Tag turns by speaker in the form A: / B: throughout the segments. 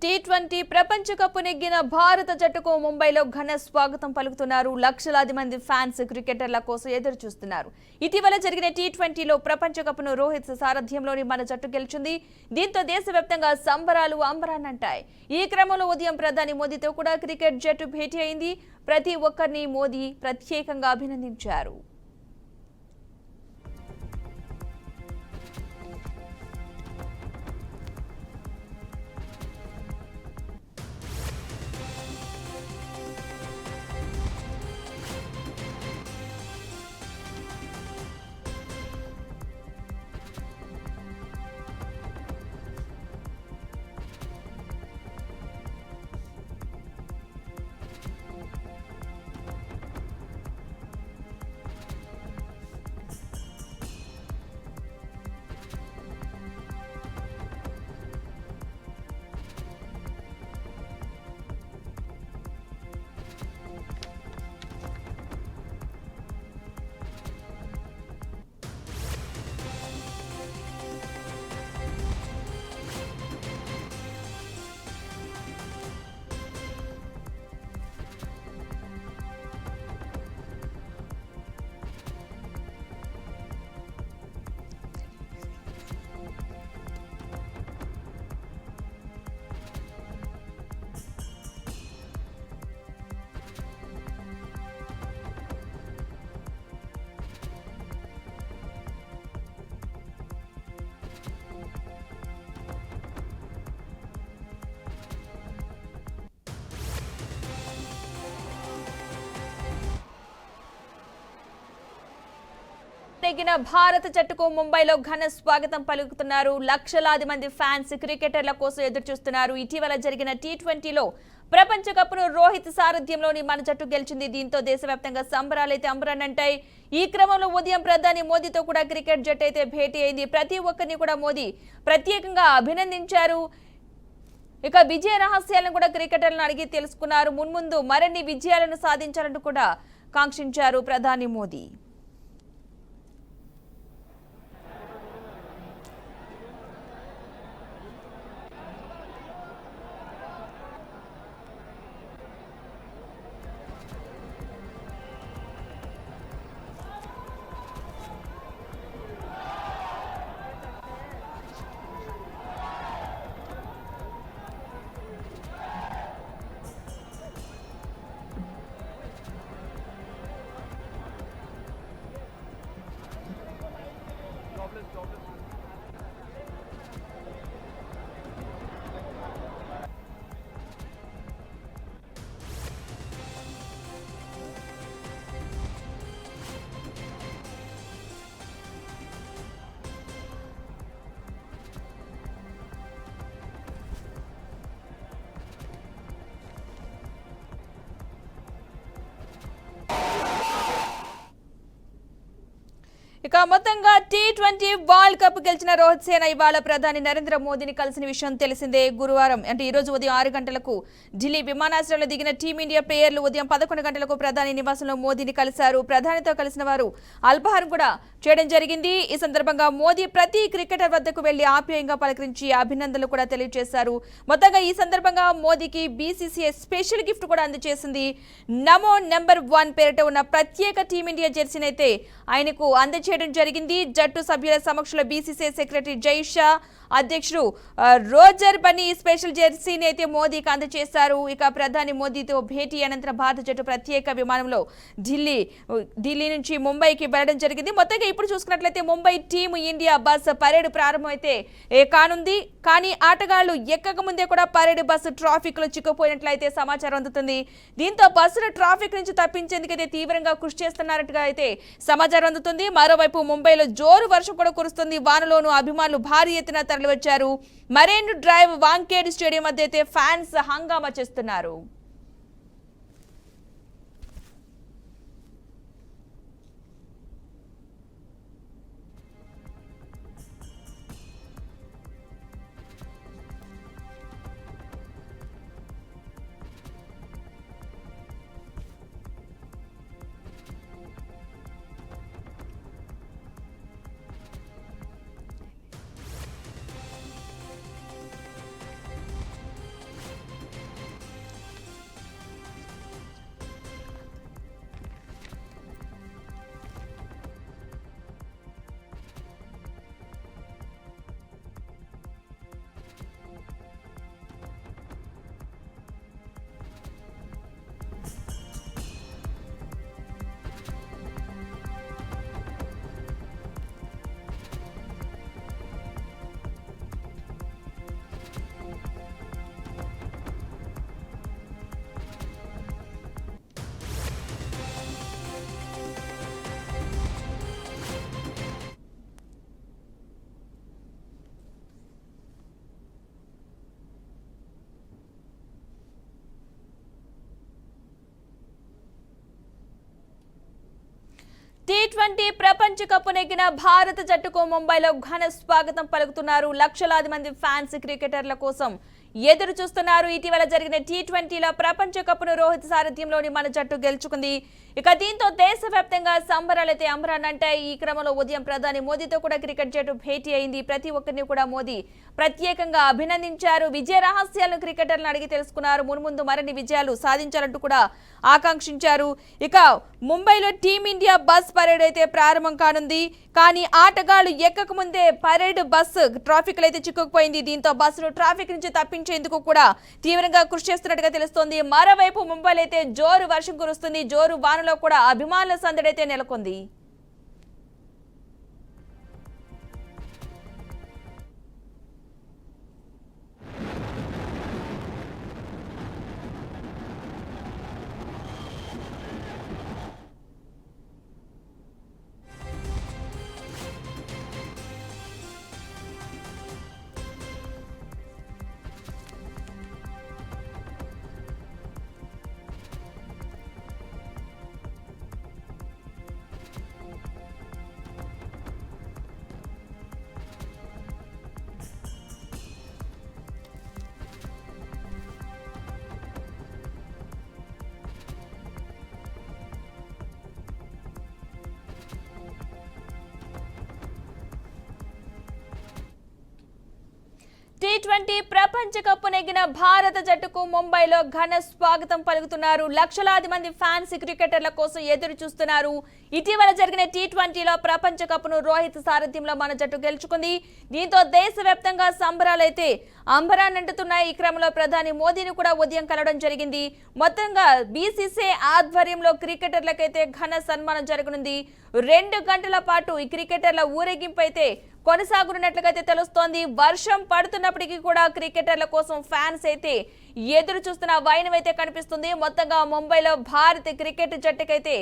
A: T20 ప్రపంచ cup నెగ్గిన భారత జట్టుకు ముంబైలో ఘన స్వాగతం పలుకుతున్నారు. లక్షలాది మంది ఫ్యాన్స్ క్రికెటర్ల కోసం ఎదురు చూస్తున్నారు. ఇటీవల జరిగిన టీ20లో ప్రపంచ కప్ను రోహిత్ సారథ్యంలోని మన జట్టు గెలిచింది. దీంతో దేశవ్యాప్తంగా సంబరాలు అంబరాన్నంటాయి. ఈ క్రమంలో ఉదయం ప్రధాని మోదీతో కూడా క్రికెట్ జట్టు భేటీ అయింది. ప్రతి ఒక్కరిని మోదీ ప్రత్యేకంగా అభినందించారు. నెగ్గిన భారత జట్టుకు ముంబైలో ఘన స్వాగతం పలుకుతున్నారు. లక్షలాది మంది ఫ్యాన్స్ క్రికెటర్ల కోసం ఎదురు చూస్తున్నారు. ఇటీవల జరిగిన టీ20లో ప్రపంచ కప్ను రోహిత్ సారథ్యంలోని మన జట్టు గెలిచింది. దీంతో దేశవ్యాప్తంగా సంబరాలైతే అంబరాన్నంటాయి. ఈ క్రమంలో ఉదయం ప్రధాని మోదీతో కూడా క్రికెట్ జట్టు అయితే భేటీ అయింది. ప్రతి ఒక్కరిని కూడా మోదీ ప్రత్యేకంగా అభినందించారు. ఇక విజయ రహస్యాలను కూడా క్రికెటర్లను అడిగి తెలుసుకున్నారు. మున్ముందు మరిన్ని విజయాలను సాధించాలంటూ కూడా కాంక్షించారు ప్రధాని మోదీ. ఇక మొత్తంగా టీ20 వరల్డ్ కప్ గెలిచిన రోహిత్ సేన ఇవాళ ప్రధాని నరేంద్ర మోదీని కలిసిన విషయం తెలిసిందే. గురువారం అంటే ఈ రోజు ఉదయం 6 గంటలకు ఢిల్లీ విమానాశ్రయంలో దిగిన టీమిండియా ప్లేయర్లు ఉదయం 11 గంటలకు ప్రధాని నివాసంలో మోదీని కలిశారు. ప్రధానితో కలిసిన వారు అల్పాహారం కూడా చేయడం జరిగింది. ఈ సందర్భంగా మోదీ ప్రతి క్రికెటర్ వద్దకు వెళ్లి ఆప్యాయంగా పలకరించి అభినందనలు కూడా తెలియజేశారు. మొత్తంగా ఈ సందర్భంగా మోదీకి బీసీసీఐ స్పెషల్ గిఫ్ట్ కూడా అందజేసింది. నమో నంబర్ 1 పేరిట ఉన్న ప్రత్యేక టీమిండియా జెర్సీని అయితే ఆయనకు అందజేయడం జరిగింది. జట్టు సభ్యుల సమక్షంలో బీసీసీఐ సెక్రటరీ జైషా, అధ్యక్షుడు రోజర్ బనీ స్పెషల్ జెర్సీని అయితే మోదీకి అందజేశారు. ఇక ప్రధాని మోదీతో భేటీ అనంతరం భారత జట్టు ప్రత్యేక విమానంలో ఢిల్లీ నుంచి ముంబైకి వెళ్లడం జరిగింది. మొత్తంగా ఇప్పుడు చూసుకున్నట్లయితే Mumbai team India bus parade ప్రారంభం అయితే కానుంది. కానీ ఆటగాళ్లు ఎక్కక ముందే కూడా పరేడ్ బస్సు ట్రాఫిక్ లో చిక్కుపోయినట్లయితే సమాచారం అందుతుంది. దీంతో బస్సును ట్రాఫిక్ నుంచి తప్పించేందుకైతే తీవ్రంగా కృషి చేస్తున్నట్టుగా అయితే సమాచారం అందుతుంది. మరోవైపు ముంబైలో జోరు వర్షం కూడా కురుస్తుంది. వానలోనూ అభిమానులు భారీ ఎత్తున తరలివచ్చారు. మరైన్ డ్రైవ్ వాంఖేడ్ స్టేడియం వద్ద అయితే ఫ్యాన్స్ హంగామా చేస్తున్నారు. టీ20 ప్రపంచ కప్ నెగ్గిన భారత జట్టుకు ముంబైలో ఘన స్వాగతం పలుకుతున్నారు. లక్షలాది మంది ఫ్యాన్స్ క్రికెటర్ల కోసం ఎదురు చూస్తున్నారు. ఇటీవల జరిగిన టీ20లో ప్రపంచ కప్ను రోహిత్ సారథ్యంలోని మన జట్టు గెలుచుకుంది. ఇక దీంతో దేశవ్యాప్తంగా సంబరాలైతే అంబరాన్నంటాయి. ఈ క్రమంలో ఉదయం ప్రధాని మోదీతో కూడా క్రికెట్ జట్టు భేటీ అయింది. ప్రతి ఒక్కరిని కూడా మోదీ ప్రత్యేకంగా అభినందించారు. విజయ రహస్యాలను క్రికెటర్లను అడిగి తెలుసుకున్నారు. మున్ముందు మరిన్ని విజయాలు సాధించాలంటూ కూడా ఆకాంక్షించారు. ఇక ముంబైలో టీమిండియా బస్ పరేడ్ అయితే ప్రారంభం కానుంది. కానీ ఆటగాళ్లు ఎక్కక ముందే పరేడ్ బస్సు ట్రాఫిక్ అయితే చిక్కుకుపోయింది. దీంతో బస్సును ట్రాఫిక్ నుంచి తప్పించేందుకు కూడా తీవ్రంగా కృషి చేస్తున్నట్టుగా తెలుస్తోంది. మరోవైపు ముంబైలో అయితే జోరు వర్షం కురుస్తుంది. జోరు వానలో కూడా అభిమానుల సందడైతే నెలకొంది. టీ20 ప్రపంచ కప్ నెగ్గిన భారత జట్టుకు ముంబైలో ఘన స్వాగతం పలుకుతున్నారు. లక్షలాది మంది ఫ్యాన్స్ క్రికెటర్ల కోసం ఎదురు చూస్తున్నారు. ఇటీవల జరిగిన టీ20లో ప్రపంచ కప్ను రోహిత్ సారథ్యంలో మన జట్టు గెలుచుకుంది. దీంతో దేశవ్యాప్తంగా సంబరాలైతే అంబరాన్నంటున్నాయి. ఈ క్రమంలో ప్రధాని మోదీని కూడా ఉదయం కలవడం జరిగింది. మొత్తంగా బీసీసీఐ ఆధ్వర్యంలో క్రికెటర్లకైతే ఘన సన్మానం జరగనుంది. 2 గంటల పాటు ఈ క్రికెటర్ల ఊరేగింపు అయితే కొనసాగుతున్నట్లుగా తెలుస్తోంది. వర్షం పడుతున్నప్పటికీ కూడా క్రికెటర్ల కోసం ఫ్యాన్స్ అయితే ఎదురు చూస్తున్న వైనం అయితే కనిపిస్తుంది. మొత్తంగా ముంబైలో భారత క్రికెట్ జట్టుకైతే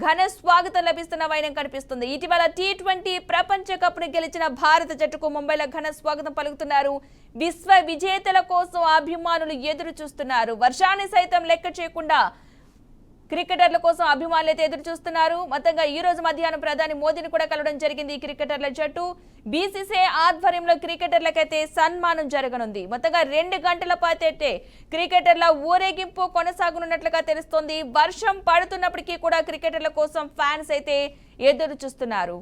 A: ఘన స్వాగతం లభిస్తున్న వైనం కనిపిస్తుంది. ఇటీవల టీ20 ప్రపంచ కప్ ను గెలిచిన భారత జట్టుకు ముంబైలో ఘన స్వాగతం పలుకుతున్నారు. విశ్వ విజేతల కోసం అభిమానులు ఎదురు చూస్తున్నారు. వర్షాన్ని సైతం లెక్క చేయకుండా క్రికెటర్ల కోసం అభిమానులు అయితే ఎదురు చూస్తున్నారు. మొత్తంగా ఈ రోజు మధ్యాహ్నం ప్రధాని మోదీని కూడా కలవడం జరిగింది. క్రికెటర్ల జట్టు బీసీసీఐ ఆధ్వర్యంలో క్రికెటర్లకైతే సన్మానం జరగనుంది. మొత్తంగా 2 గంటల పాటు అయితే క్రికెటర్ల ఊరేగింపు కొనసాగనున్నట్లుగా తెలుస్తోంది. వర్షం పడుతున్నప్పటికీ కూడా క్రికెటర్ల కోసం ఫ్యాన్స్ అయితే ఎదురు చూస్తున్నారు.